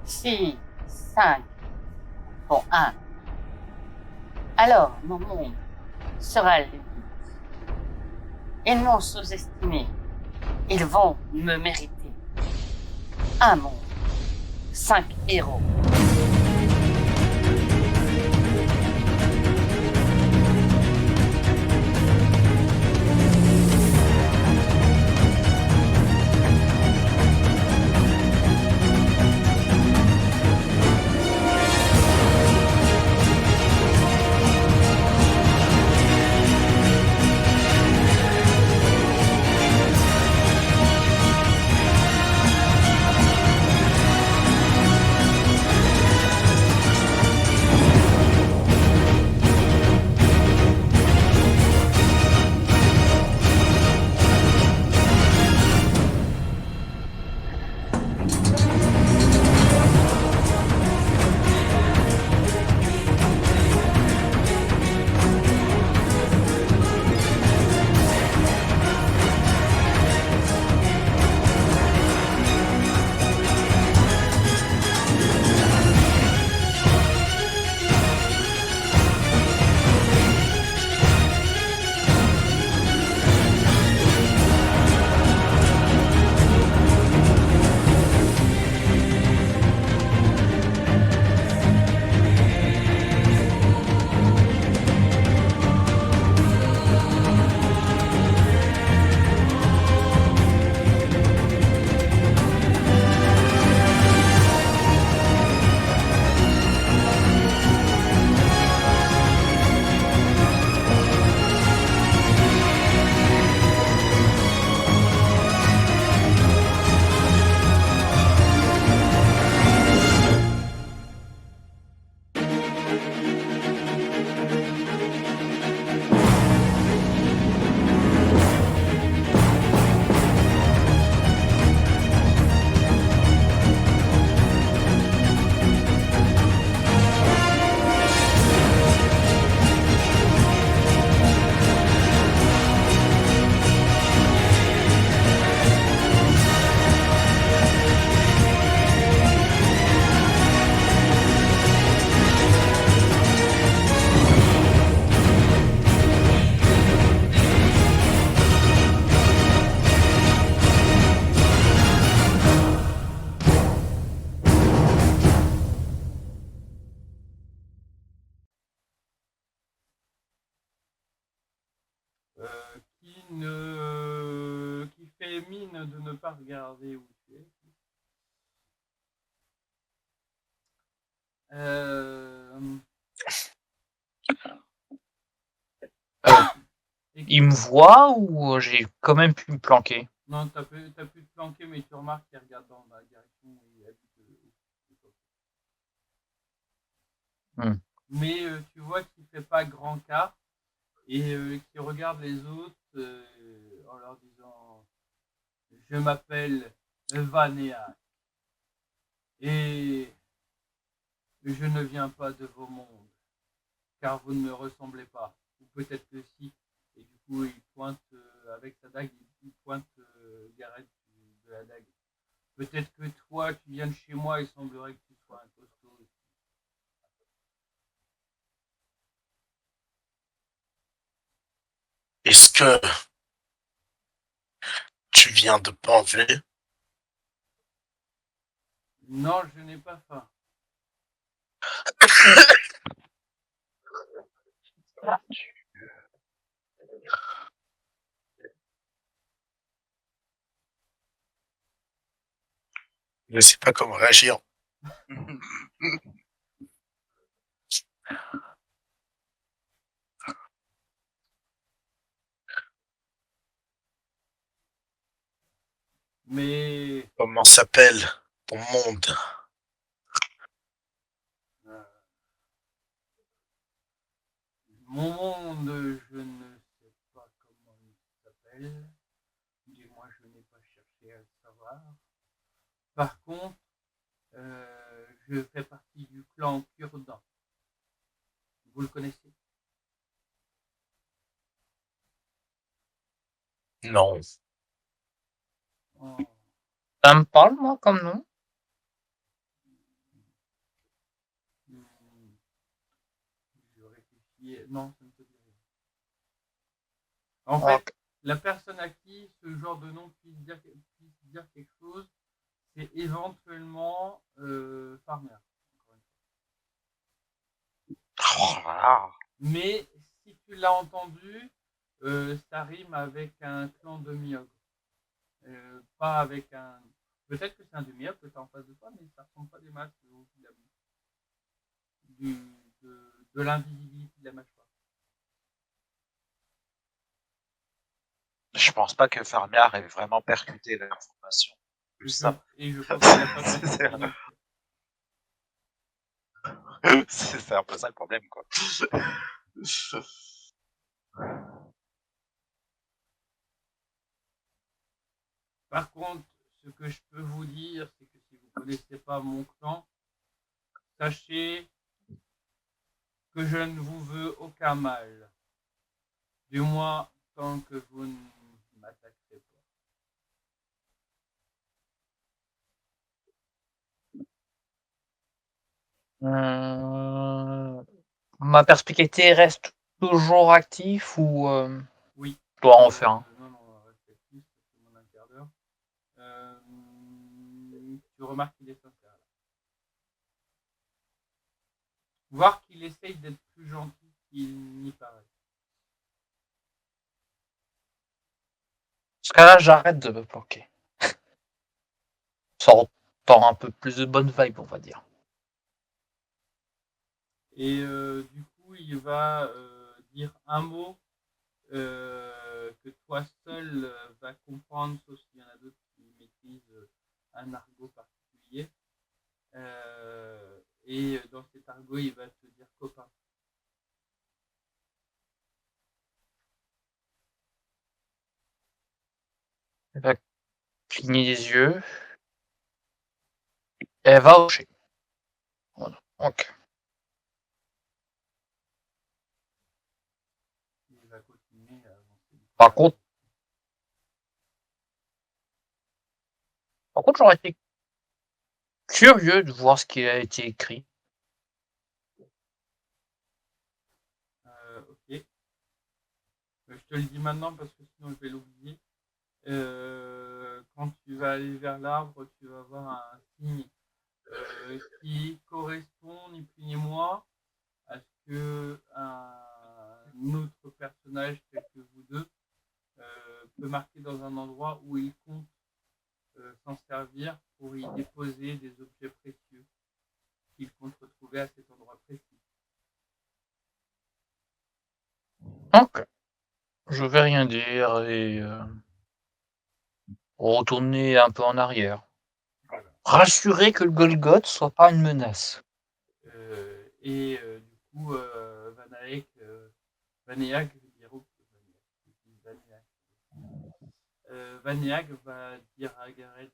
6, 5, bon, 1. Alors, mon monde sera l'unique. Ils m'ont sous-estimé. Ils vont me mériter. Un monde, 5 héros. Qui fait mine de ne pas regarder où tu es. Il me voit ou j'ai quand même pu me planquer? Non, t'as pu te planquer, mais tu remarques qu'il regarde dans la direction où il habite. Mais tu vois qu'il fait pas grand cas et qu'il regarde les autres en leur disant je m'appelle Vanéa et je ne viens pas de vos mondes car vous ne me ressemblez pas, ou peut-être que si. Et du coup il pointe avec sa dague, il pointe Gareth de la dague. Peut-être que toi tu viens de chez moi, il semblerait que tu sois un costaud. Est-ce que tu viens de manger? Non, je n'ai pas faim. Je ne sais pas comment réagir. Mais Comment s'appelle ton monde? mon monde, je ne sais pas comment il s'appelle. Du moins, je n'ai pas cherché à le savoir. Par contre, je fais partie du clan Kurdan. Vous le connaissez? Non. Oh. Ça me parle, moi, comme nom? Non, ça ne te dit rien. En fait, Ok. la personne à qui ce genre de nom puisse dire quelque chose, c'est éventuellement Farmer. Oh là là. Mais si tu l'as entendu, ça rime avec un clan demi-ogre. Pas avec un. Peut-être que c'est un demi-ogre que tu as en face de toi, mais ça ressemble pas des masses de l'invisibilité de la mâchoire. Je pense pas que Farmiard ait vraiment percuté l'information. Plus ça. Et je pense qu'il n'a pas C'est- percuté non plus. C'est un peu ça le problème, quoi. Par contre, ce que je peux vous dire, c'est que si vous ne connaissez pas mon clan, sachez que je ne vous veux aucun mal. Du moins, tant que vous ne m'attaquerez pas. Ma perspicacité reste toujours actif ou Oui. je dois en faire un? Non, reste actif, c'est mon un quart d'heure. Tu remarques qu'il est sincère. Là. Voir qu'il essaye d'être plus gentil qu'il n'y paraît. Parce que là, j'arrête de me planquer. Ça reprend un peu plus de bonne vibe, on va dire. Et du coup, il va dire un mot que toi seul vas comprendre, sauf s'il y en a d'autres qui maîtrisent un argot particulier. Et dans cet argot, il va te dire copain. Elle va cligner des yeux. Et elle va hocher. Voilà. Ok. Il va continuer à avancer. Par contre, j'aurais été curieux de voir ce qui a été écrit. Ok. Je te le dis maintenant parce que sinon je vais l'oublier. Quand tu vas aller vers l'arbre, tu vas voir un signe qui correspond ni plus ni moins à ce que un autre personnage tel que vous deux peut marquer dans un endroit où il compte s'en servir pour y déposer des objets précieux qu'il compte retrouver à cet endroit précis. Ok. Je vais rien dire et retourner un peu en arrière. Voilà. Rassurer que le Golgoth soit pas une menace. Et du coup, Vanaek, Vanéag, je veux dire, Vanéag va dire à Gareth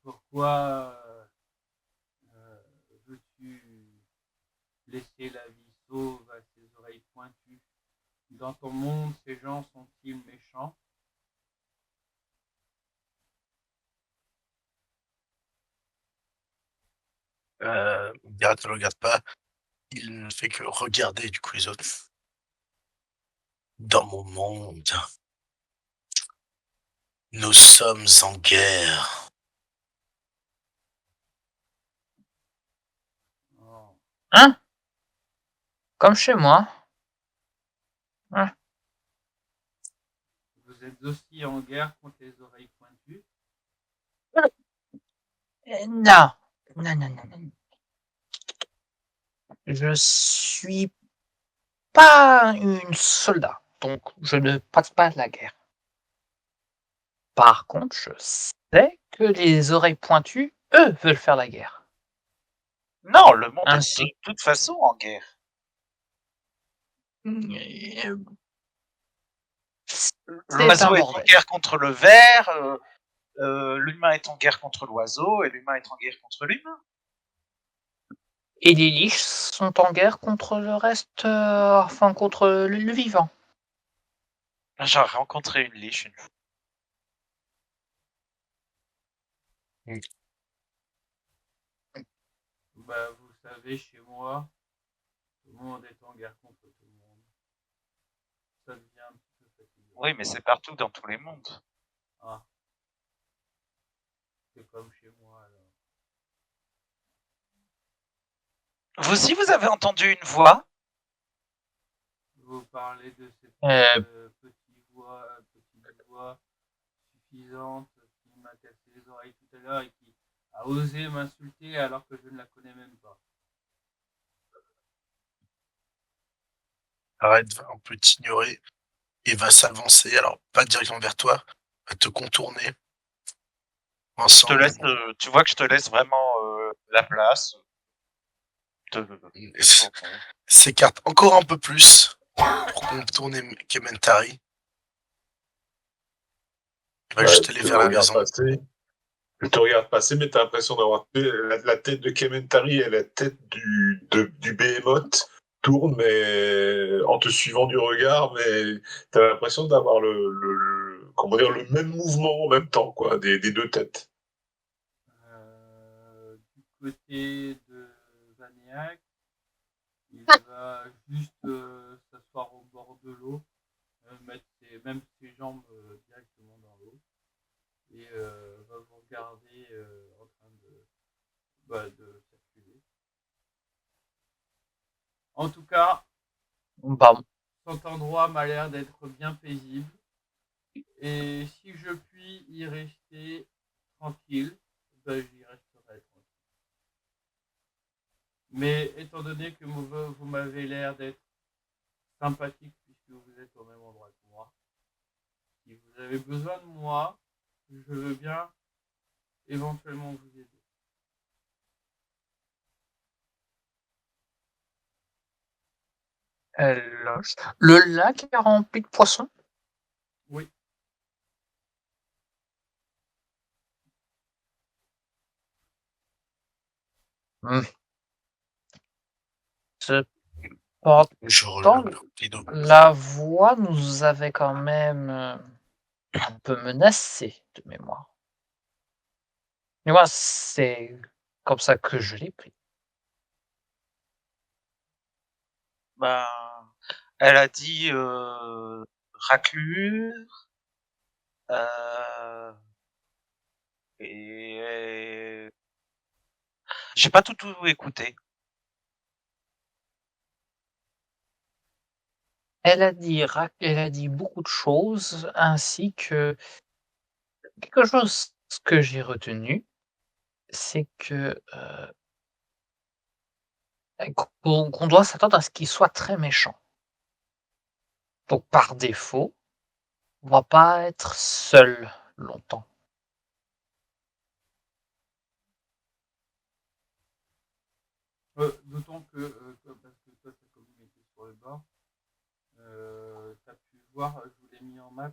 pourquoi veux-tu laisser la vie sauve à ses oreilles pointues? Dans ton monde, ces gens sont-ils méchants? Gareth ne le regarde pas. Il ne fait que regarder du coup les autres. Dans mon monde, nous sommes en guerre. Oh. Hein? Comme chez moi. Hein? Vous êtes aussi en guerre contre les oreilles pointues? Non. Non. Je suis pas une soldat, donc je ne pratique pas la guerre. Par contre, je sais que les oreilles pointues, eux, veulent faire la guerre. Non, le monde est Ainsi. de toute façon en guerre. L'oiseau est en bordel. guerre contre le ver, l'humain est en guerre contre l'oiseau, et l'humain est en guerre contre l'humain. Et les liches sont en guerre contre le reste, enfin contre le vivant. J'ai rencontré une liche une fois. Bah, vous savez, chez moi, Tout le monde est en guerre contre tout le monde. Ça devient un petit peu fatigant. Oui, mais c'est partout dans tous les mondes. Ah. C'est comme chez moi alors. Vous aussi, vous avez entendu une voix? Vous parlez de cette Euh, petite voix suffisante qui m'a cassé les oreilles tout à l'heure et qui a osé m'insulter alors que je ne la connais même pas. Arrête va un peu t'ignorer et va s'avancer. Alors, pas directement vers toi, va te contourner Je te ensemble. laisse, tu vois que je te laisse vraiment la place. S'écarte encore un peu plus pour contourner Kementari. Il va Bah, juste tu aller te vers la regardes maison. passer. Tu te regardes passer, mais t'as l'impression d'avoir la tête de Kementari et la tête du Behemoth tournent, mais en te suivant du regard, mais t'as l'impression d'avoir comment dire, le même mouvement en même temps, quoi, des deux têtes. Du côté de Vaniac, il va juste s'asseoir au bord de l'eau, mettre même ses jambes directement dans l'eau et va vous regarder en train de circuler. En tout cas, bah, cet endroit m'a l'air d'être bien paisible. Et si je puis y rester tranquille, ben, j'y resterai tranquille. Mais étant donné que vous m'avez l'air d'être sympathique puisque vous êtes au même endroit que moi, si vous avez besoin de moi, je veux bien éventuellement vous aider. le lac est rempli de poissons. Oui. Cependant, Je relève le rideau. la voix nous avait quand même un peu menacés de mémoire. Et moi, c'est comme ça que je l'ai pris. Ben, elle a dit raclure et j'ai pas tout écouté. Elle a dit beaucoup de choses, ainsi que quelque chose que j'ai retenu, c'est que qu'on doit s'attendre à ce qu'il soit très méchant. Donc par défaut, on va pas être seul longtemps. D'autant que, parce que toi, tu as communiqué sur le bord, tu as pu voir, je vous l'ai mis en map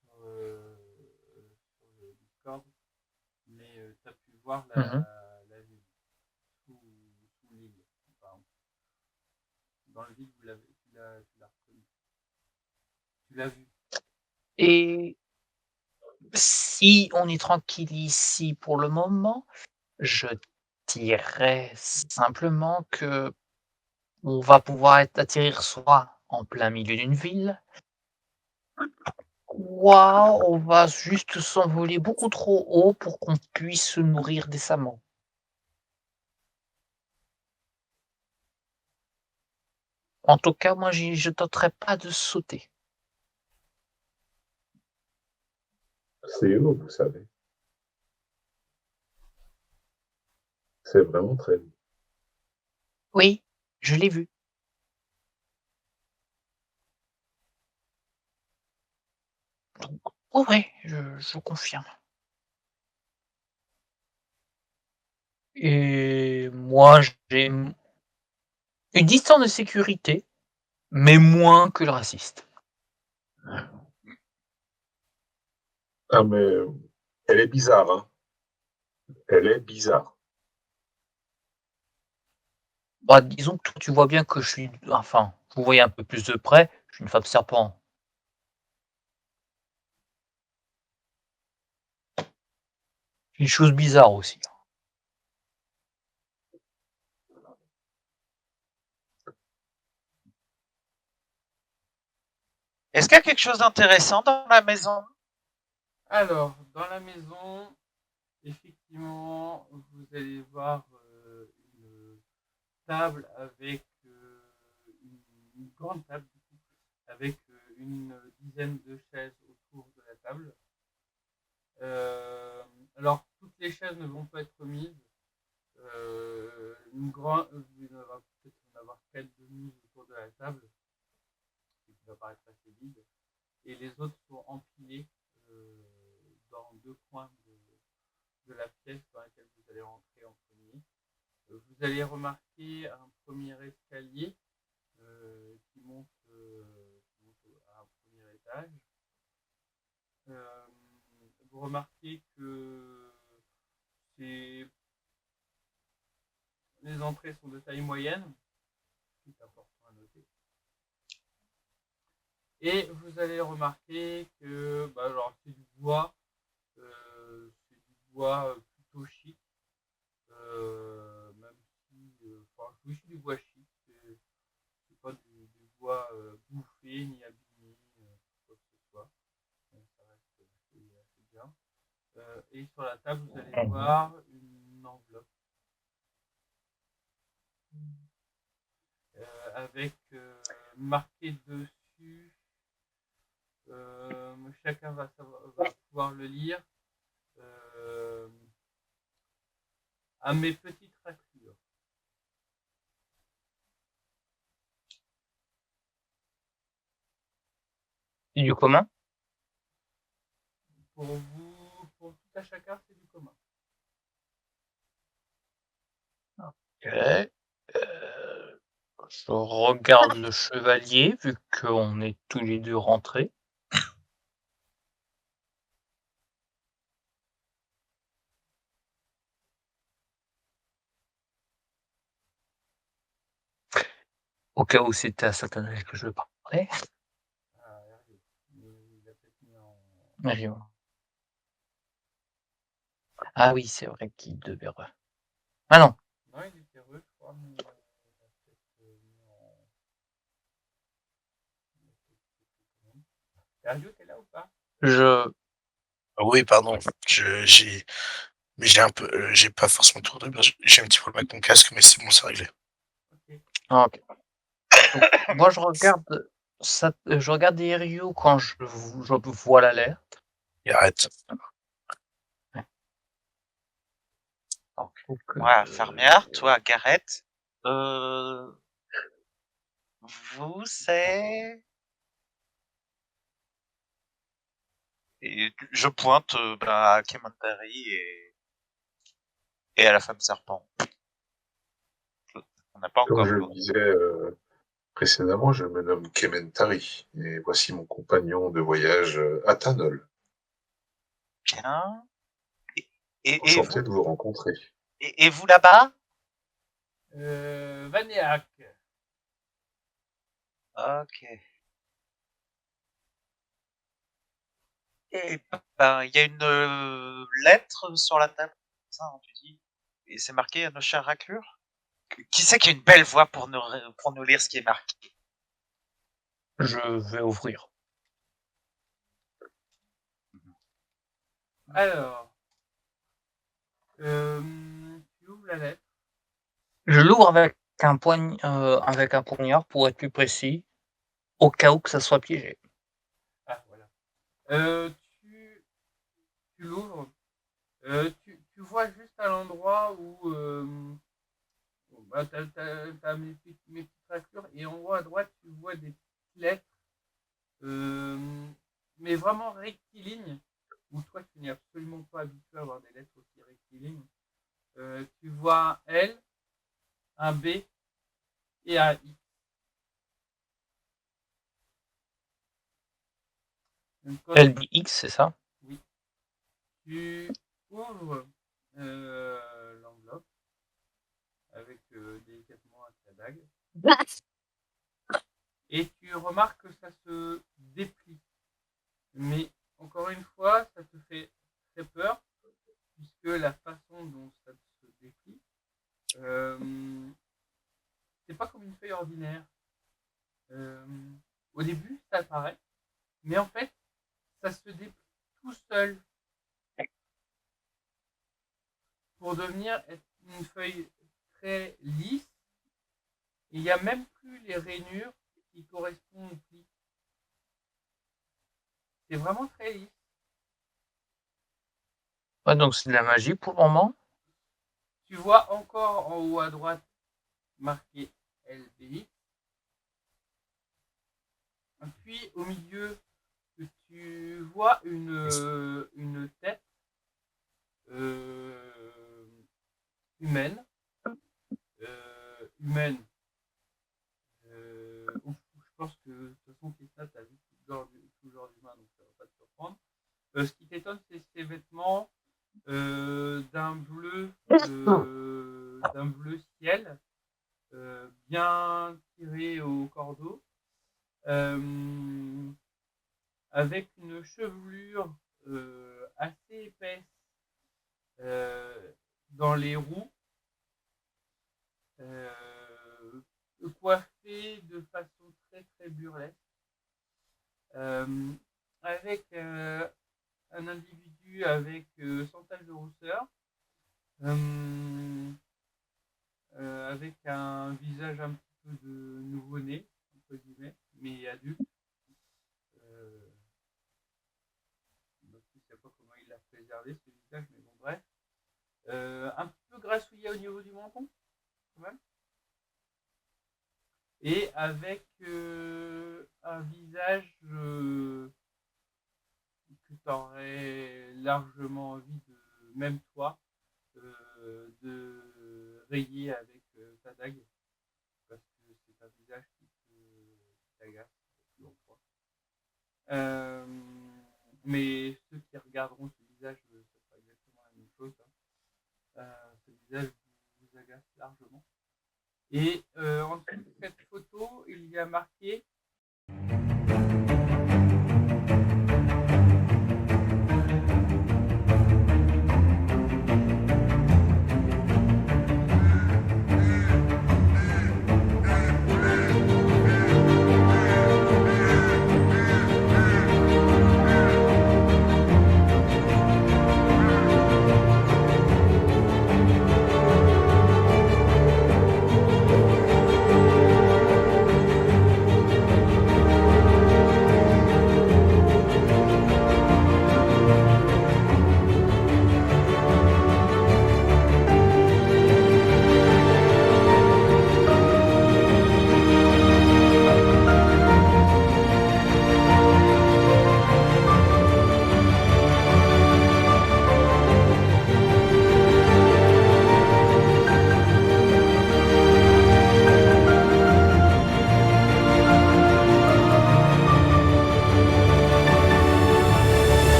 sur le Discord, mais tu as pu voir Mmh. la ville sous l'île. Enfin, dans le vide, tu l'as reconnu. Tu l'as vu. Et si on est tranquille ici pour le moment, je dirais simplement que on va pouvoir atterrir soit en plein milieu d'une ville, soit on va juste s'envoler beaucoup trop haut pour qu'on puisse se nourrir décemment. En tout cas, moi, je tenterai pas de sauter. C'est haut, vous savez. C'est vraiment très haut. Oui, je l'ai vu. Donc, oui, je confirme. Et moi, j'ai une distance de sécurité, mais moins que le raciste. Ah, mais elle est bizarre, hein. Elle est bizarre. Bah, disons que tu vois bien que je suis, enfin, vous voyez un peu plus de près, je suis une femme serpent. Une chose bizarre aussi. Est-ce qu'il y a quelque chose d'intéressant dans la maison? Alors, dans la maison, effectivement, vous allez voir une table avec une grande table du coup, avec une dizaine de chaises autour de la table. Alors, toutes les chaises ne vont pas être mises. Vous allez peut-être en avoir 4 de mises autour de la table, ce qui va paraître assez vide. Et les autres sont empilés dans deux coins de la pièce dans laquelle vous allez rentrer en premier. Vous allez remarquer un premier escalier qui monte à un premier étage. Vous remarquez que les entrées sont de taille moyenne, ce qui est important à noter. Et vous allez remarquer que c'est du bois, plutôt chic, même si, oui, c'est du bois chic, c'est pas du bois bouffé ni abîmé, quoi que ce soit. Donc, ça reste assez bien. Et sur la table, vous allez voir une enveloppe avec marqué dessus. Chacun va pouvoir le lire. À mes petites raclures. Et du commun? Pour vous, pour tout à chacun, c'est du commun. Ok. Je regarde le chevalier, vu qu'on est tous les deux rentrés. Au cas où c'était à Satanel que je parlais. Ah, Hervé. Il a peut-être mis en... Mario. Ah oui, c'est vrai qu'il devait... Ah non, Non, il était heureux, je crois, mais il a peut-être mis en... Hervé, t'es là ou pas? je... Oui, pardon. J'ai un peu, j'ai pas forcément tour de base. J'ai un petit problème avec mon casque, mais c'est bon, c'est réglé. Ok. Ah, ok. Donc, moi, je regarde Ryu quand je vois l'alerte. Et arrête. Donc, Moi, Fermière, toi, Gareth. Vous, c'est... Et je pointe à Kementari et à la femme serpent. On n'a pas Comme encore je le vu. disais précédemment, je me nomme Kementari et voici mon compagnon de voyage Athanol. Bien. Et Enchanté vous, de vous rencontrer. et vous là-bas? Vanéac. Ok. Et ben, il y a une lettre sur la table, ça, hein, tu dis. Et c'est marqué à nos chères raclures. Qui c'est qui a une belle voix pour nous lire ce qui est marqué? je vais ouvrir. Alors, tu ouvres la lettre. Je l'ouvre avec avec un poignard pour être plus précis, au cas où que ça soit piégé. Ah, voilà. Tu l'ouvres. Tu vois juste à l'endroit où t'as mes petites raclures et en haut à droite tu vois des petites lettres, mais vraiment rectilignes, où toi tu n'es absolument pas habitué à avoir des lettres aussi rectilignes. Tu vois un L, un B et un I. Donc, LBX, c'est ça? oui, tu ouvres l'enveloppe avec délicatement à ta dague. Et tu remarques que ça se déplie. Mais encore une fois, ça te fait très peur, puisque la façon dont ça se déplie, c'est pas comme une feuille ordinaire. Au début, ça apparaît, pour devenir une feuille très lisse. Il n'y a même plus les rainures qui correspondent au pli. C'est vraiment très lisse. Ouais, donc c'est de la magie pour le moment. Tu vois encore en haut à droite marqué LBX. Puis au milieu, tu vois une tête humaine. Humaine. Je pense que de toute façon, Christina, tu as vu tout genre d'humain, donc ça va pas te surprendre. Ce qui t'étonne, c'est ses vêtements d'un bleu ciel, bien tiré au cordeau, avec une chevelure assez épaisse dans les roues, coiffée de façon très très burlesque, avec un individu avec sans tache de rousseur, avec un visage un petit peu de nouveau-né, entre guillemets, mais adulte. Je ne sais pas comment il l'a préservé ce visage, mais bon, bref. Un petit peu grassouillé au niveau du menton, quand même. Et avec un visage que tu aurais largement envie de, même toi, de rayer avec ta dague, parce que c'est un visage qui t'agace selon toi. Mais ceux qui regarderont ce visage, ce sera exactement la même chose. Ce visage vous agace largement. Et en dessous de cette photo, il y a marqué